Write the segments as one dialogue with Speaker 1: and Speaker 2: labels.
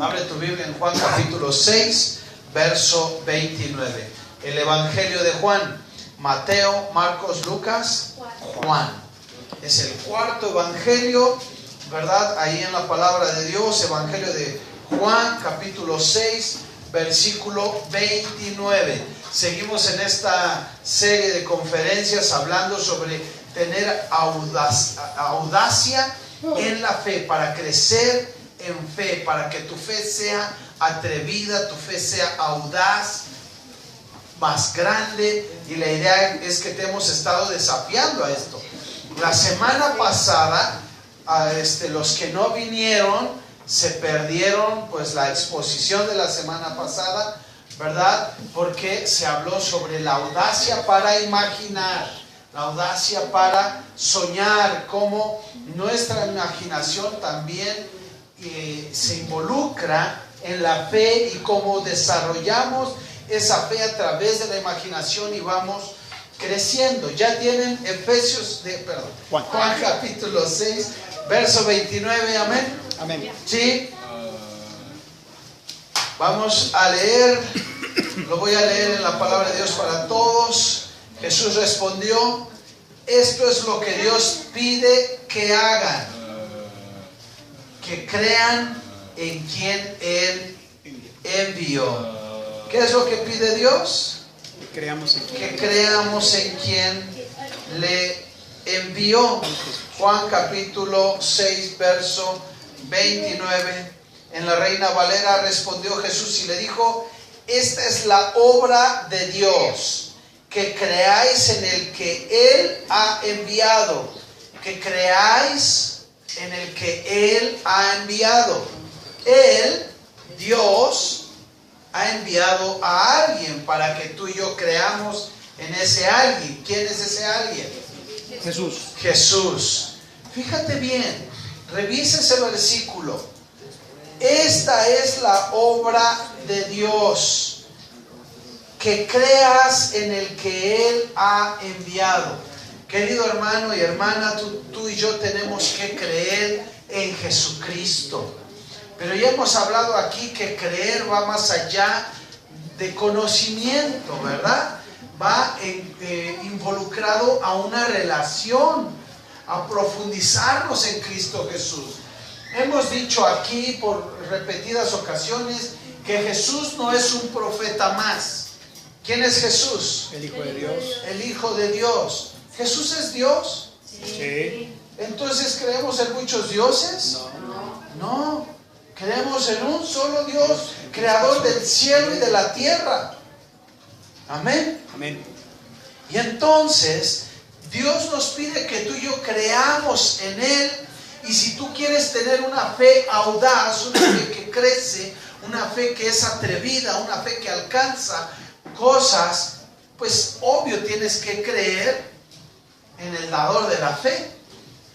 Speaker 1: Abre tu Biblia en Juan capítulo 6, verso 29. El Evangelio de Juan, Mateo, Marcos, Lucas, Juan. Es el cuarto Evangelio, ¿verdad? Ahí en la palabra de Dios, Evangelio de Juan, capítulo 6, versículo 29. Seguimos en esta serie de conferencias hablando sobre tener audacia en la fe, para crecer en fe, para que tu fe sea atrevida, tu fe sea audaz, más grande. Y la idea es que te hemos estado desafiando a esto. La semana pasada, los que no vinieron se perdieron pues la exposición de la semana pasada, ¿verdad? Porque se habló sobre la audacia para imaginar, la audacia para soñar, cómo nuestra imaginación también se involucra en la fe y cómo desarrollamos esa fe a través de la imaginación y vamos creciendo. Ya tienen Juan capítulo 6, verso 29, amén.
Speaker 2: Amén.
Speaker 1: Sí. Vamos a leer, lo voy a leer en la palabra de Dios para todos. Jesús respondió: esto es lo que Dios pide que hagan, que crean en quien Él envió. ¿Qué es lo que pide Dios?
Speaker 2: Que creamos
Speaker 1: en quien le envió. Juan capítulo 6, verso 29. En la Reina Valera respondió Jesús y le dijo: esta es la obra de Dios, que creáis en el que Él ha enviado, que creáis en el que Él ha enviado. Él, Dios, ha enviado a alguien para que tú y yo creamos en ese alguien. ¿Quién es ese alguien?
Speaker 2: Jesús.
Speaker 1: Jesús. Fíjate bien, revisa ese versículo. Esta es la obra de Dios, que creas en el que Él ha enviado. Querido hermano y hermana, tú y yo tenemos que creer en Jesucristo. Pero ya hemos hablado aquí que creer va más allá de conocimiento, ¿verdad? Va involucrado a una relación, a profundizarnos en Cristo Jesús. Hemos dicho aquí por repetidas ocasiones que Jesús no es un profeta más. ¿Quién es Jesús?
Speaker 2: El Hijo de Dios.
Speaker 1: El Hijo de Dios. ¿Jesús es Dios?
Speaker 2: Sí.
Speaker 1: ¿Entonces creemos en muchos dioses? No. Creemos en un solo Dios, creador del cielo y de la tierra. Amén.
Speaker 2: Amén.
Speaker 1: Y entonces Dios nos pide que tú y yo creamos en Él. Y si tú quieres tener una fe audaz, una fe que crece, una fe que es atrevida, una fe que alcanza cosas, pues obvio tienes que creer en el dador de la fe,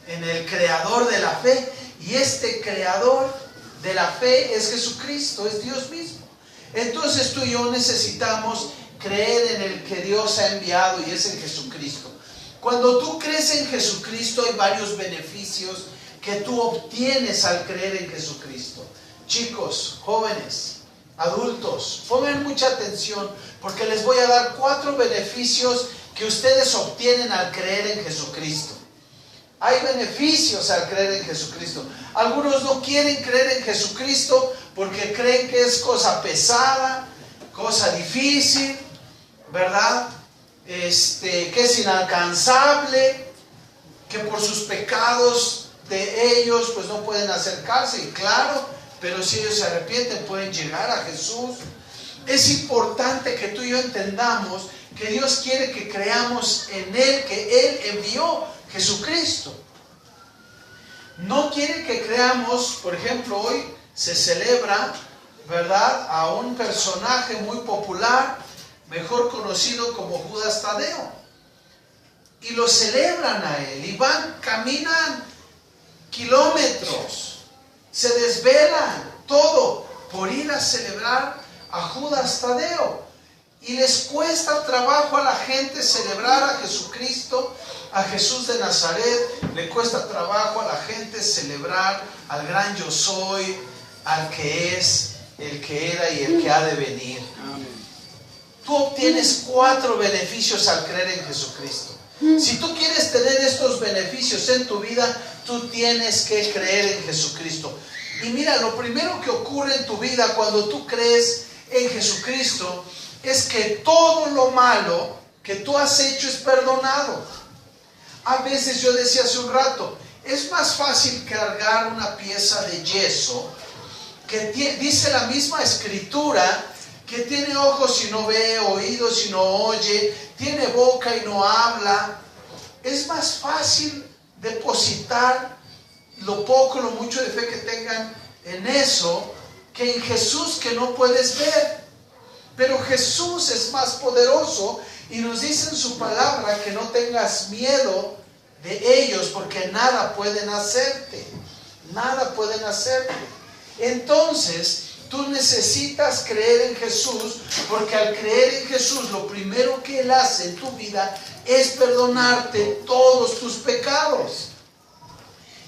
Speaker 1: en el creador de la fe. Y este creador de la fe es Jesucristo, es Dios mismo. Entonces tú y yo necesitamos creer en el que Dios ha enviado, y es en Jesucristo. Cuando tú crees en Jesucristo hay varios beneficios que tú obtienes al creer en Jesucristo. Chicos, jóvenes, adultos, pongan mucha atención, porque les voy a dar 4 beneficios que ustedes obtienen al creer en Jesucristo. Hay beneficios al creer en Jesucristo. Algunos no quieren creer en Jesucristo porque creen que es cosa pesada, cosa difícil, ¿verdad? Que es inalcanzable, que por sus pecados de ellos pues no pueden acercarse. Y claro, pero si ellos se arrepienten pueden llegar a Jesús. Es importante que tú y yo entendamos que Dios quiere que creamos en Él, que Él envió Jesucristo. No quiere que creamos, por ejemplo, hoy se celebra, ¿verdad?, a un personaje muy popular, mejor conocido como Judas Tadeo. Y lo celebran a él, y caminan kilómetros, se desvelan, todo, por ir a celebrar a Judas Tadeo. Y les cuesta trabajo a la gente celebrar a Jesucristo, a Jesús de Nazaret. Le cuesta trabajo a la gente celebrar al gran yo soy, al que es, el que era y el que ha de venir.
Speaker 2: Amén.
Speaker 1: Tú obtienes 4 beneficios al creer en Jesucristo. Si tú quieres tener estos beneficios en tu vida, tú tienes que creer en Jesucristo. Y mira, lo primero que ocurre en tu vida cuando tú crees en Jesucristo es que todo lo malo que tú has hecho es perdonado. A veces yo decía hace un rato, es más fácil cargar una pieza de yeso que dice la misma escritura, que tiene ojos y no ve, oídos y no oye, tiene boca y no habla. Es más fácil depositar lo poco, lo mucho de fe que tengan en eso, que en Jesús que no puedes ver. Pero Jesús es más poderoso y nos dice en su palabra que no tengas miedo de ellos, porque nada pueden hacerte. Nada pueden hacerte. Entonces, tú necesitas creer en Jesús, porque al creer en Jesús, lo primero que Él hace en tu vida es perdonarte todos tus pecados.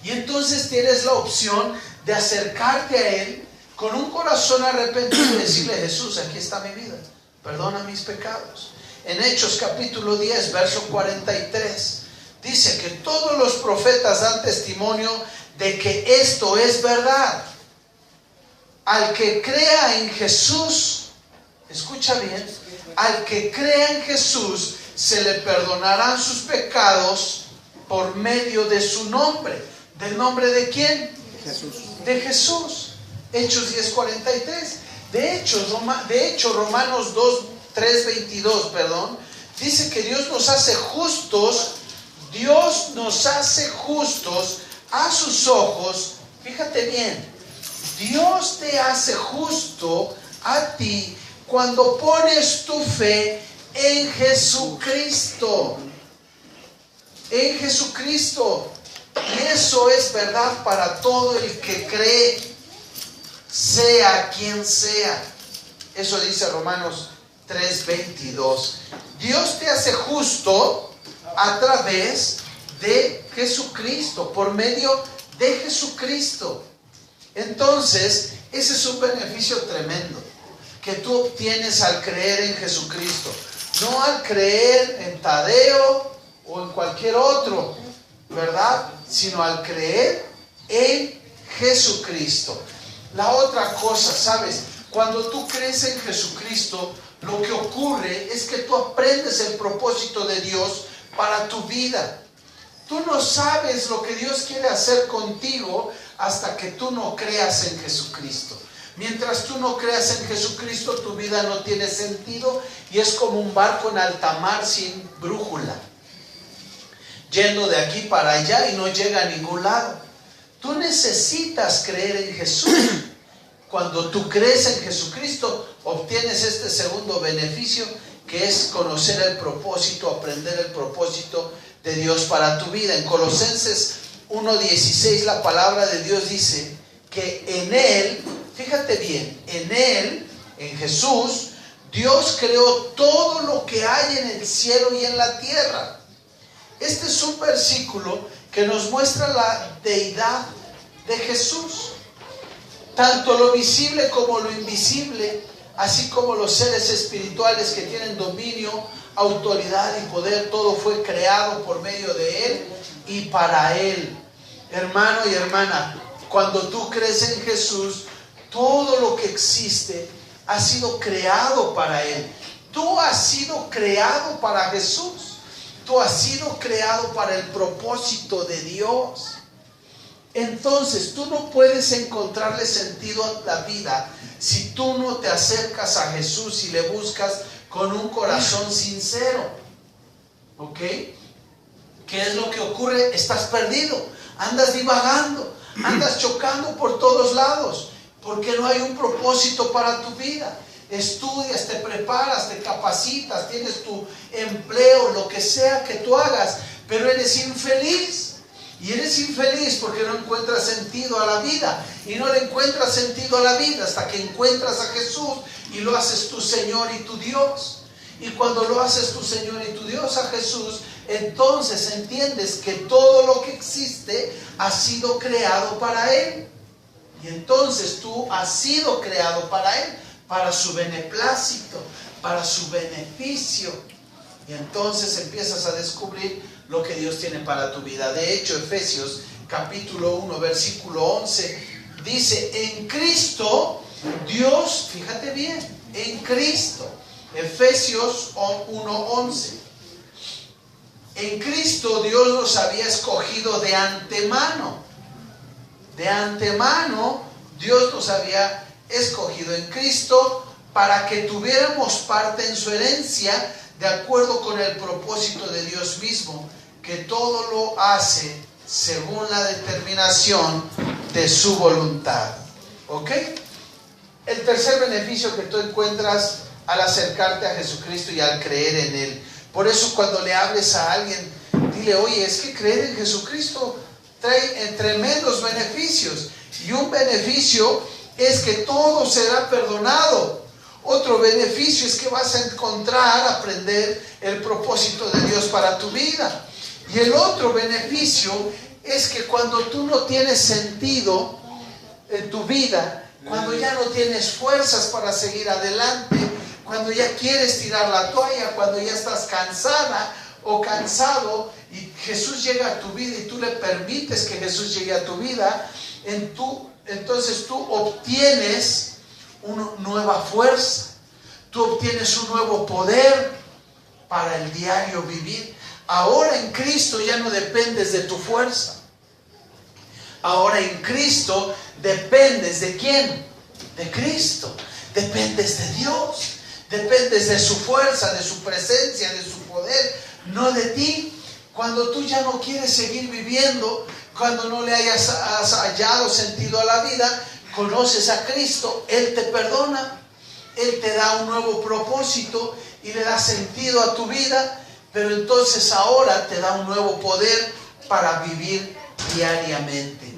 Speaker 1: Y entonces tienes la opción de acercarte a Él con un corazón arrepentido y decirle: Jesús, aquí está mi vida, perdona mis pecados. En Hechos capítulo 10, verso 43, dice que todos los profetas dan testimonio de que esto es verdad. Al que crea en Jesús, escucha bien, al que crea en Jesús se le perdonarán sus pecados por medio de su nombre. ¿Del nombre de quién?
Speaker 2: Jesús.
Speaker 1: De Jesús. Hechos 10:43. De hecho, Romanos 3:22, dice que Dios nos hace justos. Dios nos hace justos a sus ojos. Fíjate bien. Dios te hace justo a ti cuando pones tu fe en Jesucristo. En Jesucristo. Y eso es verdad para todo el que cree, sea quien sea. Eso dice Romanos 3:22. Dios te hace justo a través de Jesucristo, por medio de Jesucristo. Entonces, ese es un beneficio tremendo que tú obtienes al creer en Jesucristo. No al creer en Tadeo o en cualquier otro, ¿verdad? Sino al creer en Jesucristo. La otra cosa, ¿sabes? Cuando tú crees en Jesucristo, lo que ocurre es que tú aprendes el propósito de Dios para tu vida. Tú no sabes lo que Dios quiere hacer contigo hasta que tú no creas en Jesucristo. Mientras tú no creas en Jesucristo, tu vida no tiene sentido y es como un barco en alta mar sin brújula, yendo de aquí para allá y no llega a ningún lado. Tú necesitas creer en Jesús. Cuando tú crees en Jesucristo, obtienes este segundo beneficio, que es conocer el propósito, aprender el propósito de Dios para tu vida. En Colosenses 1:16 la palabra de Dios dice que en Él, fíjate bien, en Él, en Jesús, Dios creó todo lo que hay en el cielo y en la tierra. Este es un versículo que nos muestra la deidad de Jesús. Tanto lo visible como lo invisible, así como los seres espirituales que tienen dominio, autoridad y poder, todo fue creado por medio de Él y para Él. Hermano y hermana, cuando tú crees en Jesús, todo lo que existe ha sido creado para Él. Tú has sido creado para Jesús. Tú has sido creado para el propósito de Dios. Entonces, tú no puedes encontrarle sentido a la vida si tú no te acercas a Jesús y le buscas con un corazón sincero. ¿Ok? ¿Qué es lo que ocurre? Estás perdido, andas divagando, andas chocando por todos lados, porque no hay un propósito para tu vida. Estudias, te preparas, te capacitas, tienes tu empleo, lo que sea que tú hagas, pero eres infeliz. Y eres infeliz porque no encuentras sentido a la vida. Y no le encuentras sentido a la vida hasta que encuentras a Jesús y lo haces tu Señor y tu Dios. Y cuando lo haces tu Señor y tu Dios a Jesús, entonces entiendes que todo lo que existe ha sido creado para Él. Y entonces tú has sido creado para Él, para su beneplácito, para su beneficio. Y entonces empiezas a descubrir lo que Dios tiene para tu vida. De hecho, Efesios capítulo 1, versículo 11, dice, en Cristo, Dios, fíjate bien, en Cristo, Efesios 1:11, en Cristo Dios nos había escogido de antemano. De antemano, Dios nos había escogido en Cristo para que tuviéramos parte en su herencia, de acuerdo con el propósito de Dios mismo, que todo lo hace según la determinación de su voluntad. ¿Ok? El tercer beneficio que tú encuentras al acercarte a Jesucristo y al creer en Él. Por eso cuando le hables a alguien, dile, oye, es que creer en Jesucristo trae tremendos beneficios. Y un beneficio es que todo será perdonado. Otro beneficio es que vas a aprender el propósito de Dios para tu vida. Y el otro beneficio es que cuando tú no tienes sentido en tu vida, cuando ya no tienes fuerzas para seguir adelante, cuando ya quieres tirar la toalla, cuando ya estás cansada o cansado y Jesús llega a tu vida y tú le permites que Jesús llegue a tu vida, entonces tú obtienes una nueva fuerza, tú obtienes un nuevo poder para el diario vivir. Ahora en Cristo ya no dependes de tu fuerza. Ahora en Cristo dependes ¿de quién? De Cristo. Dependes de Dios. Dependes de su fuerza, de su presencia, de su poder, no de ti. Cuando tú ya no quieres seguir viviendo, cuando no le hayas hallado sentido a la vida, conoces a Cristo, Él te perdona, Él te da un nuevo propósito y le da sentido a tu vida, pero entonces ahora te da un nuevo poder para vivir diariamente.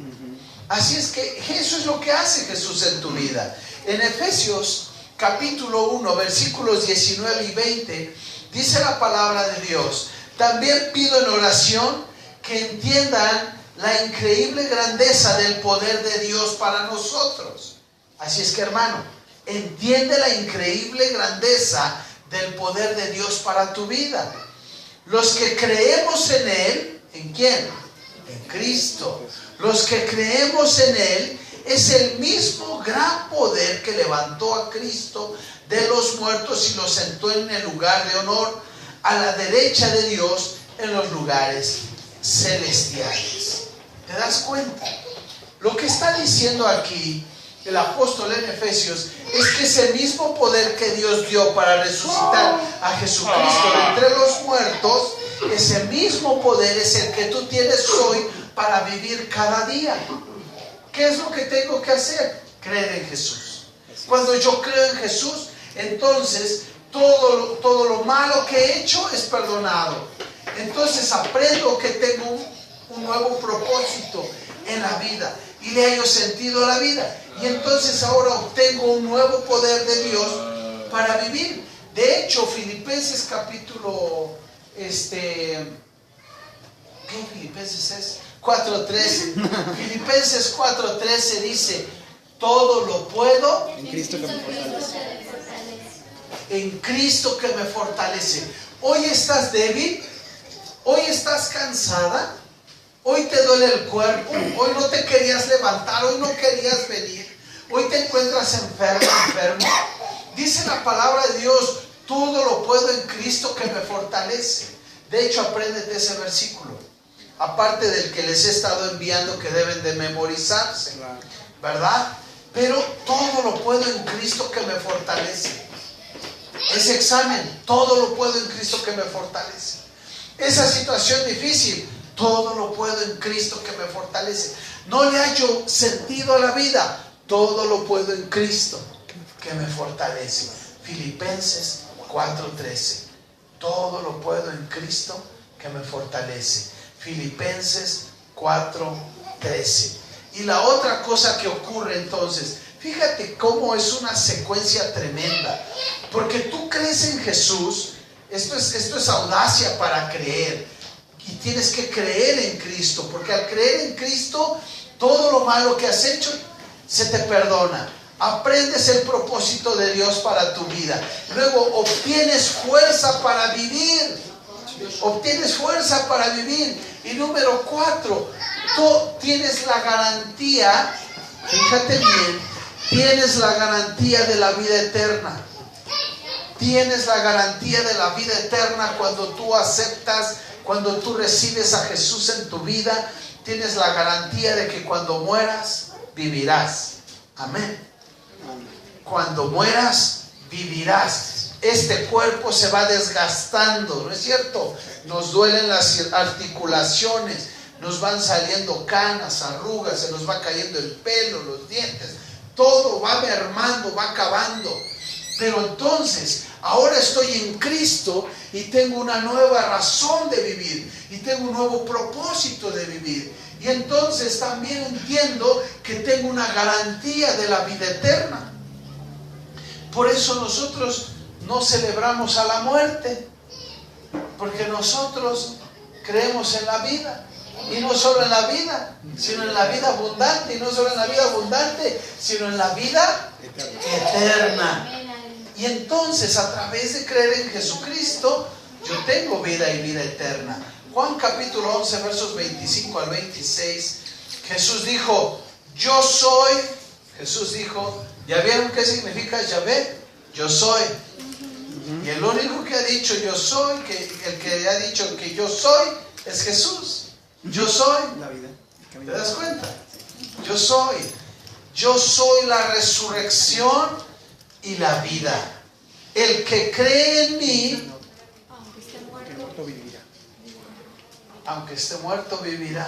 Speaker 1: Así es que eso es lo que hace Jesús en tu vida. En Efesios capítulo 1, versículos 19 y 20, dice la palabra de Dios: también pido en oración que entiendan la increíble grandeza del poder de Dios para nosotros. Así es que, hermano, entiende la increíble grandeza del poder de Dios para tu vida. Los que creemos en Él, ¿en quién? En Cristo. Los que creemos en Él, es el mismo gran poder que levantó a Cristo de los muertos y lo sentó en el lugar de honor a la derecha de Dios en los lugares celestiales. ¿Te das cuenta? Lo que está diciendo aquí el apóstol en Efesios es que ese mismo poder que Dios dio para resucitar a Jesucristo de entre los muertos, ese mismo poder es el que tú tienes hoy para vivir cada día. ¿Qué es lo que tengo que hacer? Creer en Jesús. Cuando yo creo en Jesús, entonces todo lo malo que he hecho es perdonado. Entonces aprendo que tengo un nuevo propósito en la vida y le hallo sentido a la vida. Y entonces ahora obtengo un nuevo poder de Dios para vivir. De hecho, Filipenses capítulo, ¿qué Filipenses es? 4:13. Filipenses 4:13 dice: todo lo puedo
Speaker 2: en Cristo que me fortalece.
Speaker 1: En Cristo que me fortalece. Hoy estás débil, hoy estás cansada, hoy te duele el cuerpo, hoy no te querías levantar, hoy no querías venir, hoy te encuentras enfermo. Dice la palabra de Dios: todo lo puedo en Cristo que me fortalece. De hecho, apréndete ese versículo. Aparte del que les he estado enviando, que deben de memorizarse, ¿verdad? Pero todo lo puedo en Cristo que me fortalece. Ese examen, todo lo puedo en Cristo que me fortalece. Esa situación difícil, todo lo puedo en Cristo que me fortalece. No le hallo sentido a la vida, todo lo puedo en Cristo que me fortalece. Filipenses 4:13. Todo lo puedo en Cristo que me fortalece. Filipenses 4:13. Y la otra cosa que ocurre entonces, fíjate cómo es una secuencia tremenda, porque tú crees en Jesús. Esto es audacia para creer, y tienes que creer en Cristo, porque al creer en Cristo, todo lo malo que has hecho se te perdona. Aprendes el propósito de Dios para tu vida. Luego obtienes fuerza para vivir. Obtienes fuerza para vivir. Y número 4, tú tienes la garantía, fíjate bien, tienes la garantía de la vida eterna. Tienes la garantía de la vida eterna cuando tú aceptas, cuando tú recibes a Jesús en tu vida. Tienes la garantía de que cuando mueras, vivirás. Amén. Cuando mueras, vivirás. Este cuerpo se va desgastando, ¿no es cierto? Nos duelen las articulaciones, nos van saliendo canas, arrugas, se nos va cayendo el pelo, los dientes. Todo va mermando, va acabando. Pero entonces, ahora estoy en Cristo y tengo una nueva razón de vivir. Y tengo un nuevo propósito de vivir. Y entonces también entiendo que tengo una garantía de la vida eterna. Por eso nosotros no celebramos a la muerte. Porque nosotros creemos en la vida. Y no solo en la vida, sino en la vida abundante. Y no solo en la vida abundante, sino en la vida eterna. Y entonces, a través de creer en Jesucristo, yo tengo vida y vida eterna. Juan capítulo 11, versos 25 al 26, Jesús dijo, yo soy. Jesús dijo, ¿ya vieron qué significa Yahvé? Yo soy. Y el único que ha dicho yo soy, el que ha dicho que yo soy, es Jesús. Yo soy. ¿Te das cuenta? Yo soy. Yo soy la resurrección y la vida. El que cree en mí, aunque esté muerto, vivirá.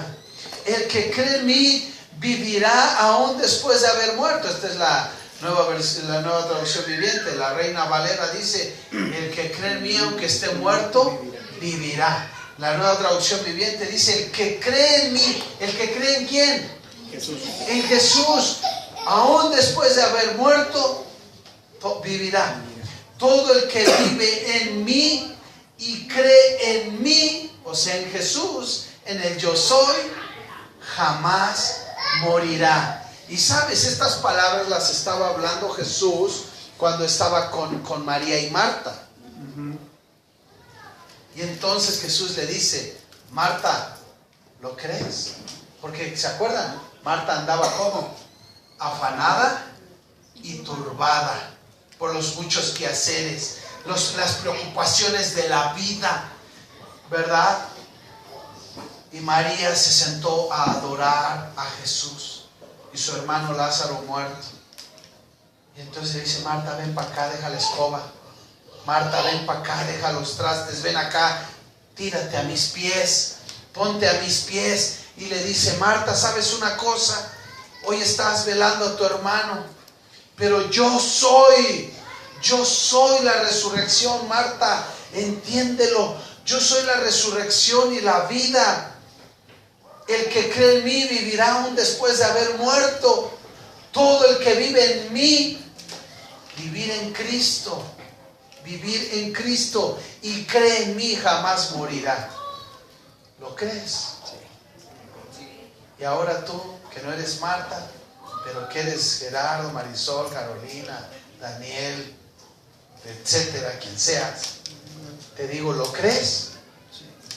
Speaker 1: El que cree en mí vivirá aún después de haber muerto. Esta es la nueva traducción viviente. La Reina Valera dice, el que cree en mí, aunque esté muerto, vivirá. La nueva traducción viviente dice, el que cree en mí. ¿El que cree en quién?
Speaker 3: Jesús.
Speaker 1: En Jesús, aún después de haber muerto, vivirá. Todo el que vive en mí y cree en mí, o sea, en Jesús, en el yo soy, jamás morirá. Y sabes, estas palabras las estaba hablando Jesús cuando estaba con María y Marta. Y entonces Jesús le dice, Marta, ¿lo crees? Porque, ¿se acuerdan? Marta andaba como afanada y turbada por los muchos quehaceres, las preocupaciones de la vida, ¿verdad? Y María se sentó a adorar a Jesús y su hermano Lázaro muerto. Y entonces le dice, Marta, ven para acá, deja la escoba. Marta, ven para acá, deja los trastes, ven acá, tírate a mis pies, ponte a mis pies. Y le dice, Marta, ¿sabes una cosa? Hoy estás velando a tu hermano, pero yo soy la resurrección, Marta, entiéndelo. Yo soy la resurrección y la vida. El que cree en mí vivirá aún después de haber muerto. Todo el que vive en mí, vivir en Cristo y cree en mí jamás morirá. ¿Lo crees? Y ahora tú, que no eres Marta, pero que eres Gerardo, Marisol, Carolina, Daniel, etcétera, quien seas, te digo, ¿lo crees?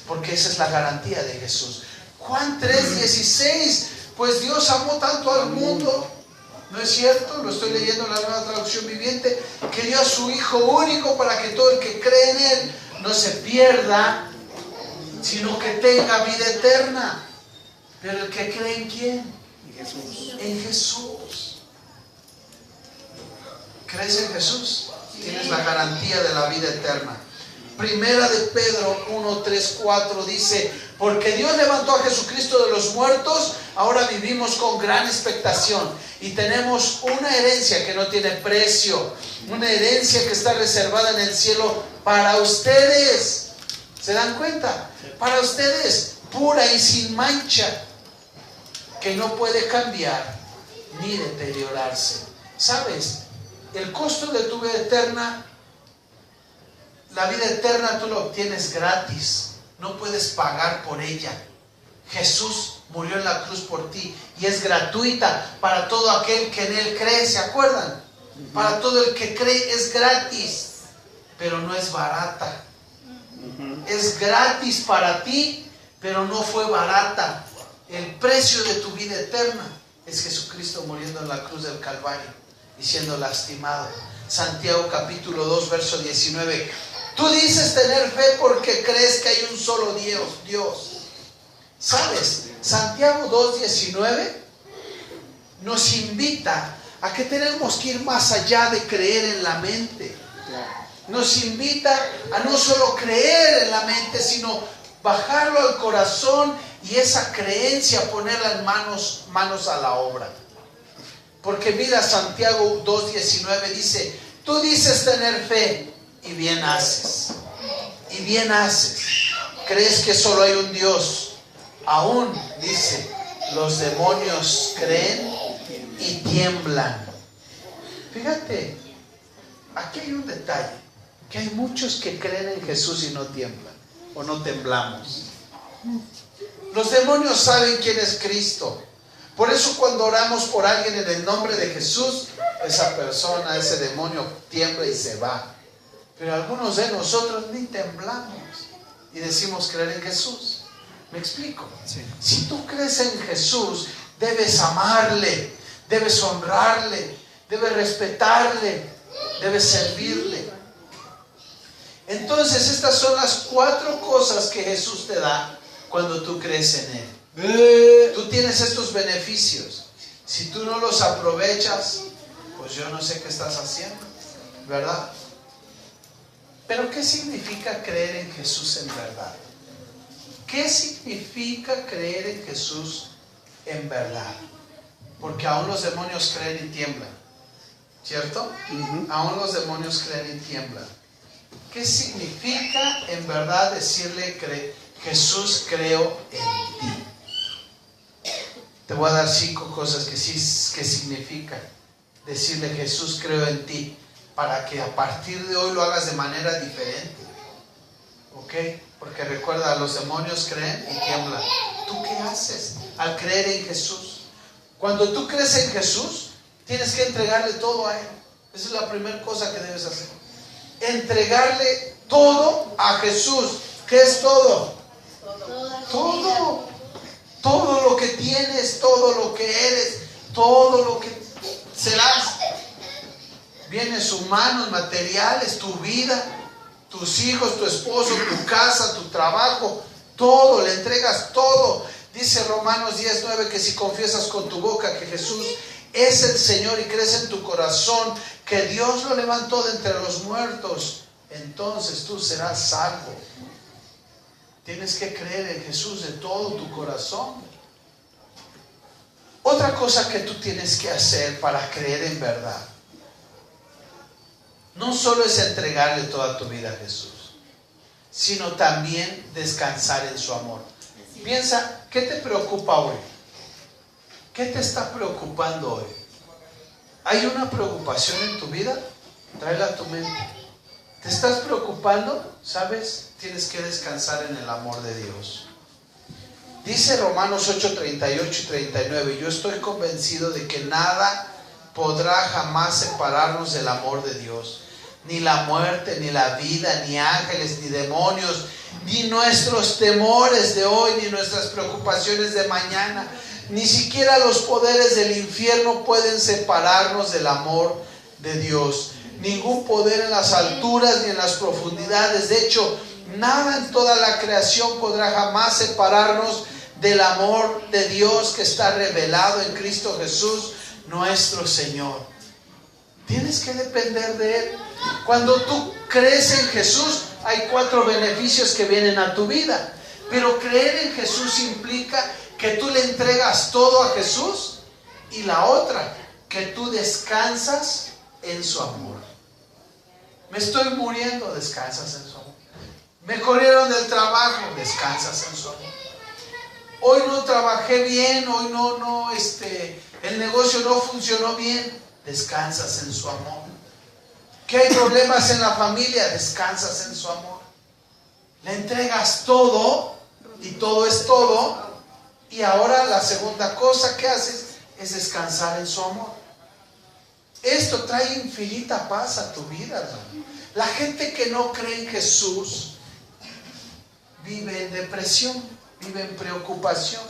Speaker 1: Porque esa es la garantía de Jesús. Juan 3:16, pues Dios amó tanto al mundo, ¿no es cierto? Lo estoy leyendo en la nueva traducción viviente, que dio a su Hijo único para que todo el que cree en Él no se pierda, sino que tenga vida eterna. Pero el que cree en ¿quién? En Jesús. ¿Crees en Jesús? Tienes la garantía de la vida eterna. Primera de Pedro 1:3-4 dice, porque Dios levantó a Jesucristo de los muertos, ahora vivimos con gran expectación y tenemos una herencia que no tiene precio, una herencia que está reservada en el cielo para ustedes. ¿Se dan cuenta? Para ustedes, pura y sin mancha, que no puede cambiar ni deteriorarse. ¿Sabes? El costo de tu vida eterna, la vida eterna tú la obtienes gratis, no puedes pagar por ella. Jesús murió en la cruz por ti y es gratuita para todo aquel que en Él cree, ¿se acuerdan? Para todo el que cree es gratis, pero no es barata. Es gratis para ti, pero no fue barata. El precio de tu vida eterna es Jesucristo muriendo en la cruz del Calvario y siendo lastimado. Santiago capítulo 2 verso 19. Tú dices tener fe porque crees que hay un solo Dios. ¿Sabes? Santiago 2:19 nos invita a que tenemos que ir más allá de creer en la mente. Nos invita a no solo creer en la mente, sino bajarlo al corazón y esa creencia ponerla en manos a la obra. Porque mira, Santiago 2:19 dice, tú dices tener fe y bien haces. Y bien haces. Crees que solo hay un Dios. Aún, dice, los demonios creen y tiemblan. Fíjate, aquí hay un detalle, que hay muchos que creen en Jesús y no tiemblan, o no temblamos. Los demonios saben quién es Cristo. Por eso cuando oramos por alguien en el nombre de Jesús, esa persona, ese demonio tiembla y se va. Pero algunos de nosotros ni temblamos y decimos creer en Jesús. ¿Me explico? Sí. Si tú crees en Jesús, debes amarle, debes honrarle, debes respetarle, debes servirle. Entonces estas son las 4 cosas que Jesús te da cuando tú crees en Él. Tú tienes estos beneficios. Si tú no los aprovechas, pues yo no sé qué estás haciendo, ¿verdad? Pero ¿qué significa creer en Jesús en verdad? ¿Qué significa creer en Jesús en verdad? Porque aún los demonios creen y tiemblan, ¿cierto? Aún los demonios creen y tiemblan. ¿Qué significa en verdad decirle Jesús, creo en ti? Te voy a dar 5 cosas que significa decirle Jesús, creo en ti, para que a partir de hoy lo hagas de manera diferente. ¿Ok? Porque recuerda, los demonios creen y tiemblan. ¿Tú qué haces al creer en Jesús? Cuando tú crees en Jesús, tienes que entregarle todo a Él. Esa es la primera cosa que debes hacer. Entregarle todo a Jesús. ¿Qué es todo? Todo. Todo lo que tienes, todo lo que eres, todo lo que serás. Bienes humanos, materiales, tu vida, tus hijos, tu esposo, tu casa, tu trabajo, todo, le entregas todo. Dice Romanos 10:9 que si confiesas con tu boca que Jesús es el Señor y crees en tu corazón que Dios lo levantó de entre los muertos, entonces tú serás salvo. Tienes que creer en Jesús de todo tu corazón. Otra cosa que tú tienes que hacer para creer en verdad, no solo es entregarle toda tu vida a Jesús, sino también descansar en su amor. Piensa, ¿qué te preocupa hoy? ¿Qué te está preocupando hoy? ¿Hay una preocupación en tu vida? Tráela a tu mente. ¿Te estás preocupando? ¿Sabes? Tienes que descansar en el amor de Dios. Dice Romanos 8:38 y 39, yo estoy convencido de que nada podrá jamás separarnos del amor de Dios. Ni la muerte, ni la vida, ni ángeles, ni demonios, ni nuestros temores de hoy, ni nuestras preocupaciones de mañana, ni siquiera los poderes del infierno pueden separarnos del amor de Dios. Ningún poder en las alturas ni en las profundidades. De hecho, nada en toda la creación podrá jamás separarnos del amor de Dios que está revelado en Cristo Jesús, nuestro Señor. Tienes que depender de Él. Cuando tú crees en Jesús, hay 4 beneficios que vienen a tu vida. Pero creer en Jesús implica que tú le entregas todo a Jesús. Y la otra, que tú descansas en su amor. Me estoy muriendo, descansas en su amor. Me corrieron del trabajo, descansas en su amor. Hoy no trabajé bien, hoy el negocio no funcionó bien, descansas en su amor. Que hay problemas en la familia, descansas en su amor. Le entregas todo, y todo es todo, Y ahora la segunda cosa que haces es descansar en su amor. Esto trae infinita paz a tu vida, hermano. La gente que no cree en Jesús vive en depresión, vive en preocupación.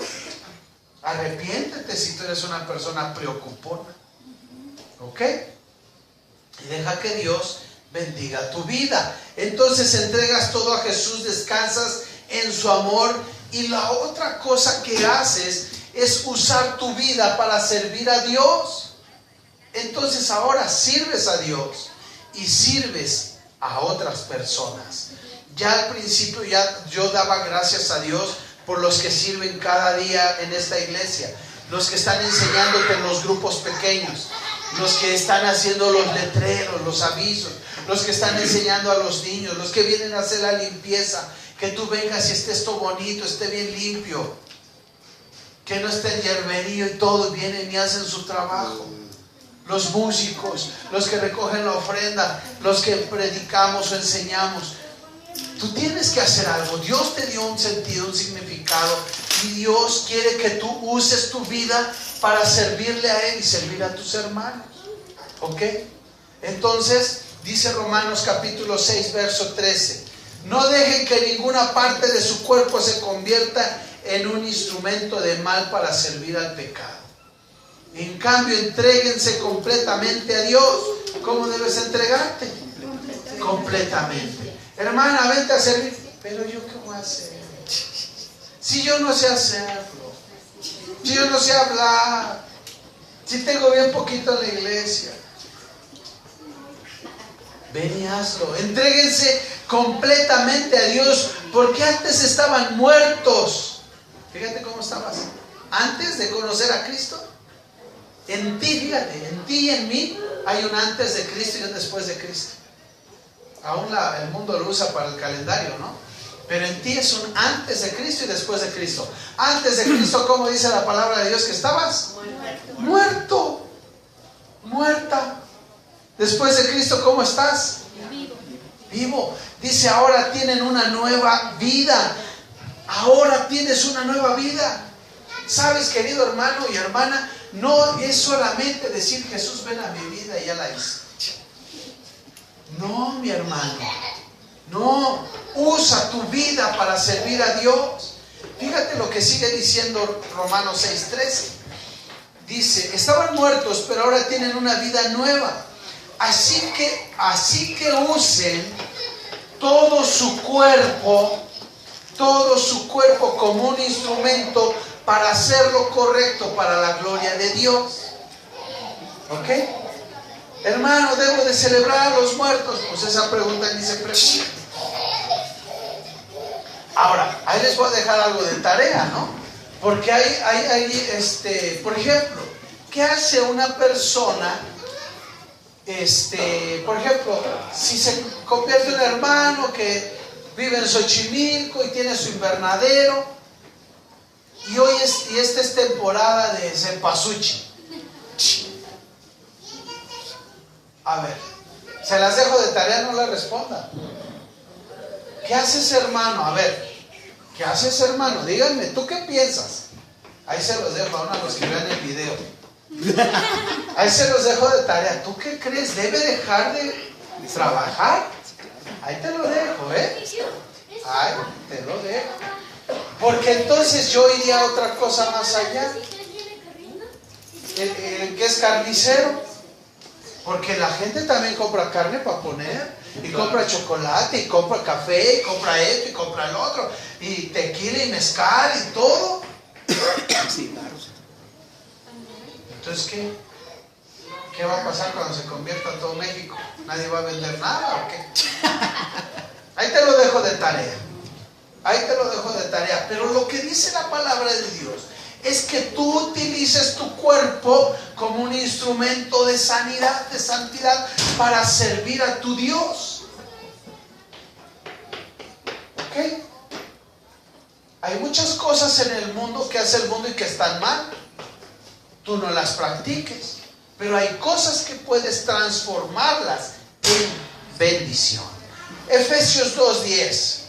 Speaker 1: Arrepiéntete si tú eres una persona preocupona. ¿Ok? Y deja que Dios bendiga tu vida. Entonces entregas todo a Jesús, descansas en su amor. Y la otra cosa que haces es usar tu vida para servir a Dios. Entonces ahora sirves a Dios y sirves a otras personas. Ya al principio yo daba gracias a Dios por los que sirven cada día en esta iglesia, los que están enseñándote en los grupos pequeños, los que están haciendo los letreros, los avisos, los que están enseñando a los niños, los que vienen a hacer la limpieza, que tú vengas y esté esto bonito, esté bien limpio, que no esté en hierberío y todo, vienen y hacen su trabajo. Los músicos, los que recogen la ofrenda, los que predicamos o enseñamos. Tú tienes que hacer algo. Dios te dio un sentido, un significado, y Dios quiere que tú uses tu vida para servirle a Él y servir a tus hermanos. ¿Ok? Entonces, dice Romanos capítulo 6, verso 13: no dejen que ninguna parte de su cuerpo se convierta en un instrumento de mal para servir al pecado. En cambio, entréguense completamente a Dios. ¿Cómo debes entregarte? Completamente. Hermana, vente a servir. Pero yo, ¿qué voy a hacer? Si yo no sé hacerlo, si yo no sé hablar, si tengo bien poquito en la iglesia. Ven y hazlo. Entréguense completamente a Dios, porque antes estaban muertos. Fíjate cómo estabas antes de conocer a Cristo. En ti, fíjate, en ti y en mí hay un antes de Cristo y un después de Cristo. Aún el mundo lo usa para el calendario, ¿no? Pero en ti es un antes de Cristo y después de Cristo. Antes de Cristo, ¿cómo dice la palabra de Dios que estabas? Muerto. Muerta. Después de Cristo, ¿cómo estás? Vivo. Dice, ahora tienen una nueva vida. Ahora tienes una nueva vida. ¿Sabes, querido hermano y hermana? No es solamente decir, Jesús, ven a mi vida y ya la hice. No, mi hermano. No. Usa tu vida para servir a Dios. Fíjate lo que sigue diciendo Romanos 6:13. Dice, estaban muertos, pero ahora tienen una vida nueva. Así que usen todo su cuerpo como un instrumento para hacer lo correcto para la gloria de Dios. ¿Ok? Hermano, ¿debo de celebrar a los muertos? Pues esa pregunta ni se pregunta. Ahora, ahí les voy a dejar algo de tarea, ¿no? Porque por ejemplo, ¿qué hace una persona? Por ejemplo, si se convierte en un hermano que vive en Xochimilco y tiene su invernadero, y esta es temporada de cempasúchil. A ver, se las dejo de tarea, no la respondan. ¿Qué haces, hermano? A ver, ¿qué haces, hermano? Díganme, ¿tú qué piensas? Ahí se los dejo a los que vean el video. Ahí se los dejo de tarea. ¿Tú qué crees? ¿Debe dejar de trabajar? Ahí te lo dejo, ¿eh? Ahí te lo dejo. Porque entonces yo iría a otra cosa más allá. El que es carnicero. Porque la gente también compra carne para poner. Y compra chocolate, y compra café, y compra esto, y compra el otro. Y tequila y mezcal y todo. Entonces, ¿qué va a pasar cuando se convierta todo México? ¿Nadie va a vender nada o qué? Ahí te lo dejo de tarea. Ahí te lo dejo de tarea. Pero lo que dice la palabra de Dios es que tú utilices tu cuerpo como un instrumento de sanidad, de santidad, para servir a tu Dios. ¿Ok? Hay muchas cosas en el mundo que hace el mundo y que están mal. Tú no las practiques. Pero hay cosas que puedes transformarlas en bendición. Efesios 2:10.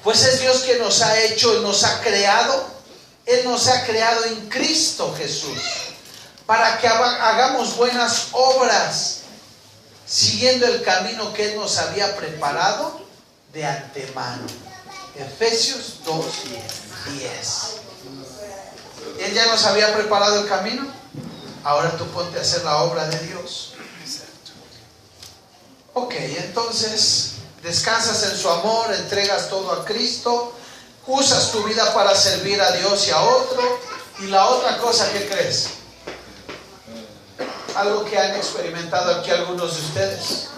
Speaker 1: Pues es Dios quien nos ha hecho y nos ha creado Él nos ha creado en Cristo Jesús para que hagamos buenas obras, siguiendo el camino que Él nos había preparado de antemano. Efesios 2:10. Él ya nos había preparado el camino. Ahora tú ponte a hacer la obra de Dios. Ok, entonces descansas en su amor, entregas todo a Cristo, usas tu vida para servir a Dios y a otro. Y la otra cosa, ¿qué crees? Algo que han experimentado aquí algunos de ustedes.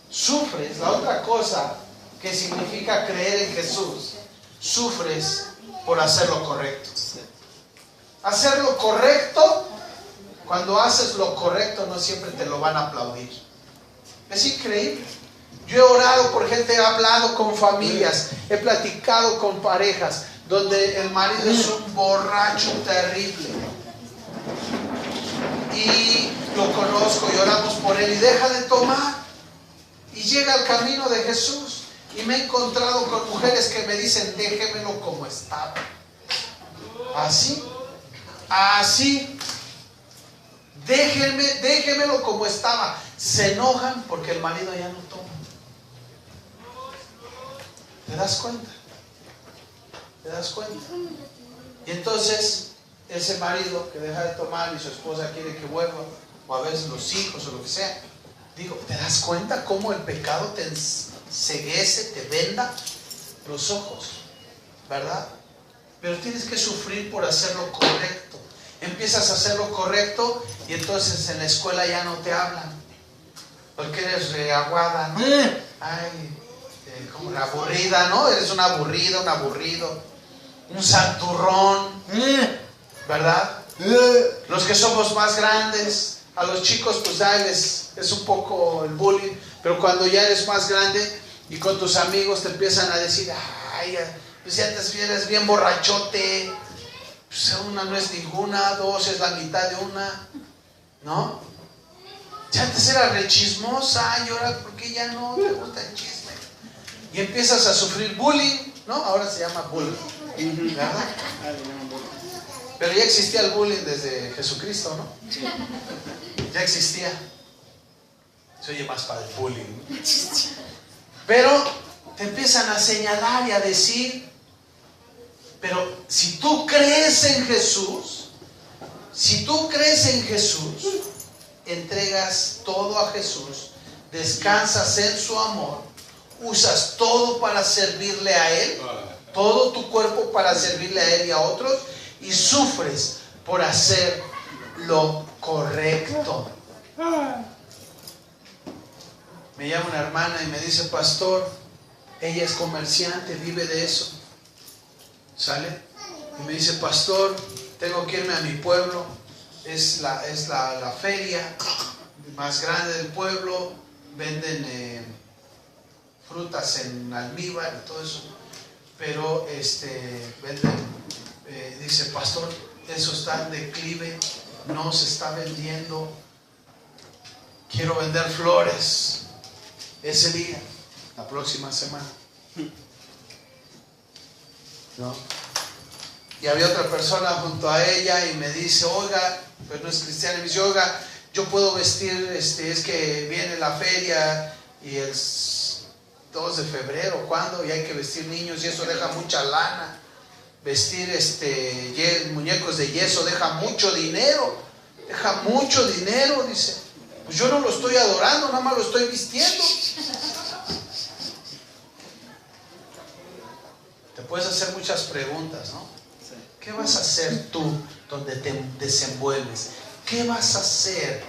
Speaker 1: Sufres, la otra cosa que significa creer en Jesús, sufres por hacer lo correcto. Hacer lo correcto, cuando haces lo correcto no siempre te lo van a aplaudir. Es increíble. Yo he orado por gente, he hablado con familias, he platicado con parejas donde el marido es un borracho terrible. Y lo conozco y oramos por él y deja de tomar. Y llega al camino de Jesús. Y me he encontrado con mujeres que me dicen, déjemelo como estaba. Así. Déjemelo como estaba. Se enojan porque el marido ya no toma. ¿Te das cuenta? ¿Te das cuenta? Y entonces, ese marido que deja de tomar y su esposa quiere que vuelva, o a veces los hijos o lo que sea, digo, ¿te das cuenta cómo el pecado te enceguece, te venda los ojos? ¿Verdad? Pero tienes que sufrir por hacer lo correcto. Empiezas a hacer lo correcto y entonces en la escuela ya no te hablan. Porque eres reaguada, ¿no? Ay, como aburrida, ¿no? Eres una aburrida, un aburrido, un santurrón, ¿verdad? Los que somos más grandes, a los chicos pues es un poco el bullying, pero cuando ya eres más grande y con tus amigos te empiezan a decir, ay, pues ya te eres bien borrachote, pues una no es ninguna, dos es la mitad de una, ¿no? Ya antes era re chismosa y ahora ¿por qué ya no te gusta el chisme? Y empiezas a sufrir bullying, ¿no? Ahora se llama bullying, ¿verdad? Pero ya existía el bullying desde Jesucristo, ¿no? Ya existía. Se oye más para el bullying, ¿no? Pero te empiezan a señalar y a decir, pero si tú crees en Jesús, entregas todo a Jesús, descansas en su amor, usas todo para servirle a Él, todo tu cuerpo para servirle a Él y a otros, y sufres por hacer lo correcto. Me llama una hermana y me dice, pastor, ella es comerciante, vive de eso. ¿Sale? Y me dice, pastor, tengo que irme a mi pueblo, es la feria más grande del pueblo, venden frutas en almíbar y todo eso, pero venden, dice, pastor, eso está en declive, no se está vendiendo, quiero vender flores ese día, la próxima semana, ¿no? Y había otra persona junto a ella y me dice, oiga, pues no es cristiana, y me dice, oiga, yo puedo vestir, es que viene la feria y el 2 de febrero, ¿cuándo? Y hay que vestir niños y eso deja mucha lana. Vestir muñecos de yeso deja mucho dinero, dice. Pues yo no lo estoy adorando, nada más lo estoy vistiendo. Te puedes hacer muchas preguntas, ¿no? ¿Qué vas a hacer tú donde te desenvuelves? ¿Qué vas a hacer?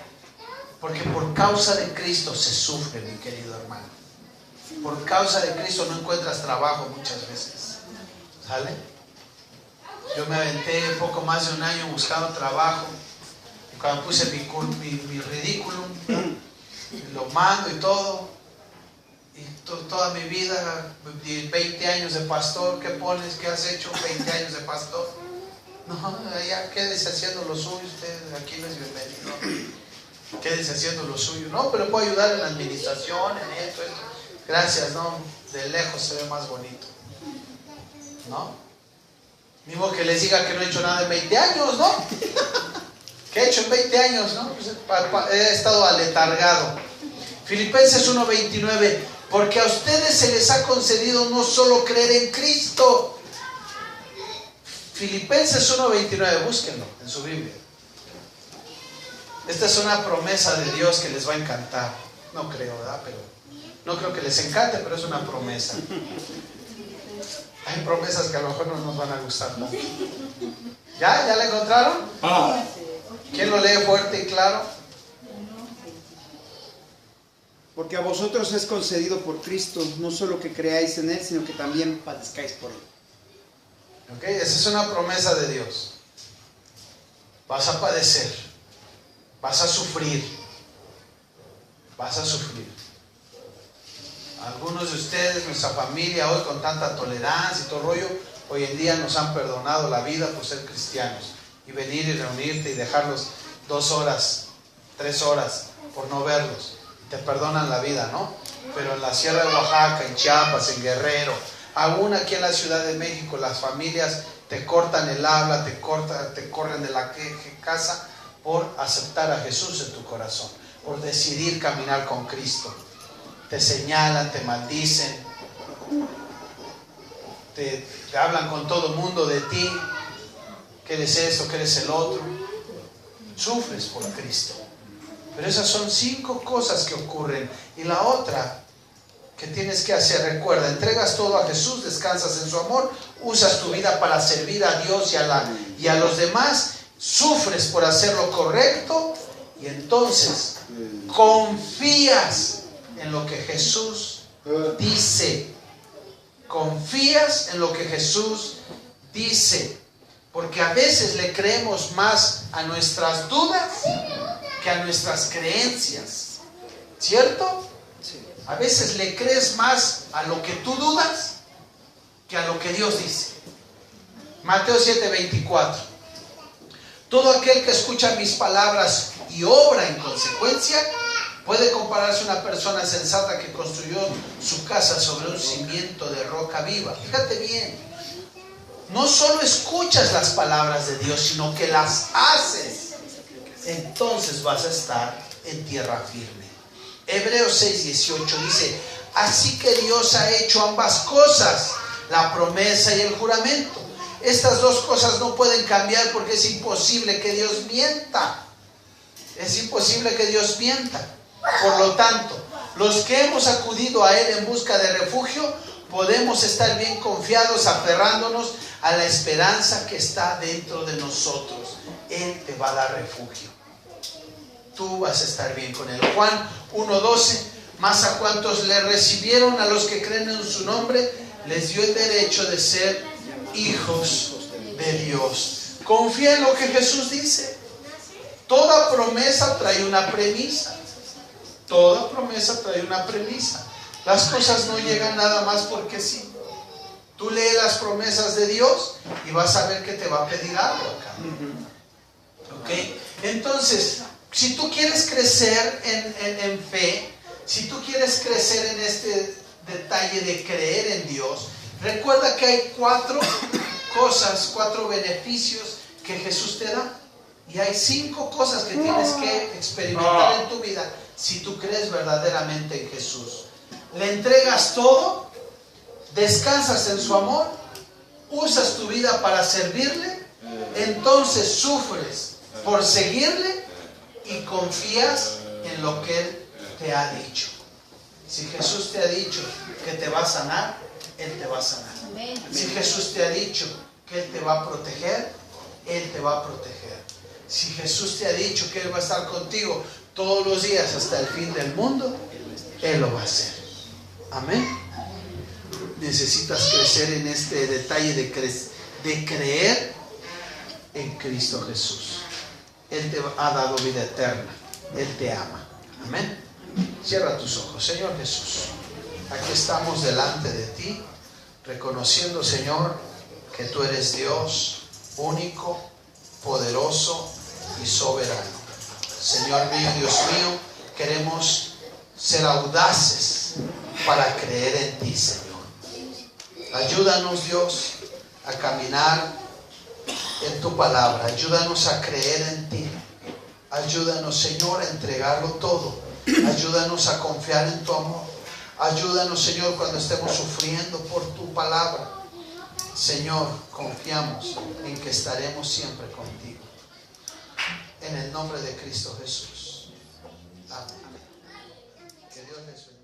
Speaker 1: Porque por causa de Cristo se sufre, mi querido hermano. Por causa de Cristo no encuentras trabajo muchas veces. ¿Sale? Yo me aventé poco más de un año buscando trabajo. Cuando puse mi ridículum, lo mando y todo. Y toda mi vida, 20 años de pastor, ¿qué pones? ¿Qué has hecho? 20 años de pastor. No, ya quédese haciendo lo suyo, usted aquí no es bienvenido. Quédese haciendo lo suyo. No, pero puedo ayudar en la administración, en esto. Gracias, no, de lejos se ve más bonito, ¿no? Ni modo que les diga que no he hecho nada en 20 años, ¿no? ¿Qué he hecho en 20 años, no? Pues he estado aletargado. Filipenses 1:29, porque a ustedes se les ha concedido no solo creer en Cristo. Filipenses 1:29, búsquenlo en su Biblia. Esta es una promesa de Dios que les va a encantar. No creo, ¿verdad? Pero no creo que les encante, pero es una promesa. Hay promesas que a lo mejor no nos van a gustar, ¿no? ¿Ya? ¿Ya la encontraron? ¿Quién lo lee fuerte y claro?
Speaker 3: Porque a vosotros es concedido por Cristo, no solo que creáis en Él, sino que también padezcáis por Él.
Speaker 1: Ok, esa es una promesa de Dios. Vas a padecer, vas a sufrir, vas a sufrir. Algunos de ustedes, nuestra familia hoy con tanta tolerancia y todo rollo, hoy en día nos han perdonado la vida por ser cristianos y venir y reunirte y dejarlos 2 horas, 3 horas por no verlos. Te perdonan la vida, ¿no? Pero en la Sierra de Oaxaca, en Chiapas, en Guerrero, aún aquí en la Ciudad de México, las familias te cortan el habla, te corren de la casa por aceptar a Jesús en tu corazón, por decidir caminar con Cristo. Te señalan, te maldicen, te hablan con todo el mundo de ti, que eres esto, que eres el otro. Sufres por Cristo. Pero esas son 5 cosas que ocurren. Y la otra que tienes que hacer, recuerda, entregas todo a Jesús, descansas en su amor, usas tu vida para servir a Dios y a los demás, sufres por hacer lo correcto y entonces confías en lo que Jesús dice. Confías en lo que Jesús dice. Porque a veces le creemos más a nuestras dudas que a nuestras creencias. ¿Cierto?
Speaker 3: Sí.
Speaker 1: A veces le crees más a lo que tú dudas que a lo que Dios dice. Mateo 7:24. Todo aquel que escucha mis palabras y obra en consecuencia puede compararse a una persona sensata que construyó su casa sobre un cimiento de roca viva. Fíjate bien. No solo escuchas las palabras de Dios, sino que las haces. Entonces vas a estar en tierra firme. Hebreos 6:18 dice, así que Dios ha hecho ambas cosas, la promesa y el juramento. Estas 2 cosas no pueden cambiar porque es imposible que Dios mienta. Es imposible que Dios mienta. Por lo tanto, los que hemos acudido a Él en busca de refugio, podemos estar bien confiados, aferrándonos a la esperanza que está dentro de nosotros. Él te va a dar refugio. Tú vas a estar bien con Él. Juan 1:12, más a cuantos le recibieron, a los que creen en su nombre, les dio el derecho de ser hijos de Dios. Confía en lo que Jesús dice. Toda promesa trae una premisa. Toda promesa trae una premisa. Las cosas no llegan nada más porque sí. Tú lees las promesas de Dios y vas a ver que te va a pedir algo acá. ¿Ok? Entonces, si tú quieres crecer en fe, si tú quieres crecer en este detalle de creer en Dios, recuerda que hay 4 cosas, 4 beneficios que Jesús te da. Y hay 5 cosas que tienes que experimentar en tu vida si tú crees verdaderamente en Jesús. Le entregas todo, descansas en su amor, usas tu vida para servirle, entonces sufres por seguirle y confías en lo que Él te ha dicho. Si Jesús te ha dicho que te va a sanar, Él te va a sanar. Si Jesús te ha dicho que Él te va a proteger, Él te va a proteger. Si Jesús te ha dicho que Él va a estar contigo todos los días hasta el fin del mundo, Él lo va a hacer. Amén. Necesitas crecer en este detalle de creer en Cristo Jesús. Él te ha dado vida eterna. Él te ama. Amén. Cierra tus ojos. Señor Jesús, aquí estamos delante de ti, reconociendo, Señor, que tú eres Dios único, poderoso y soberano. Señor mío, Dios mío, queremos ser audaces para creer en ti, Señor. Ayúdanos, Dios, a caminar en tu palabra. Ayúdanos a creer en ti. Ayúdanos, Señor, a entregarlo todo. Ayúdanos a confiar en tu amor. Ayúdanos, Señor, cuando estemos sufriendo por tu palabra. Señor, confiamos en que estaremos siempre contigo. En el nombre de Cristo Jesús. Amén. Que Dios les bendiga.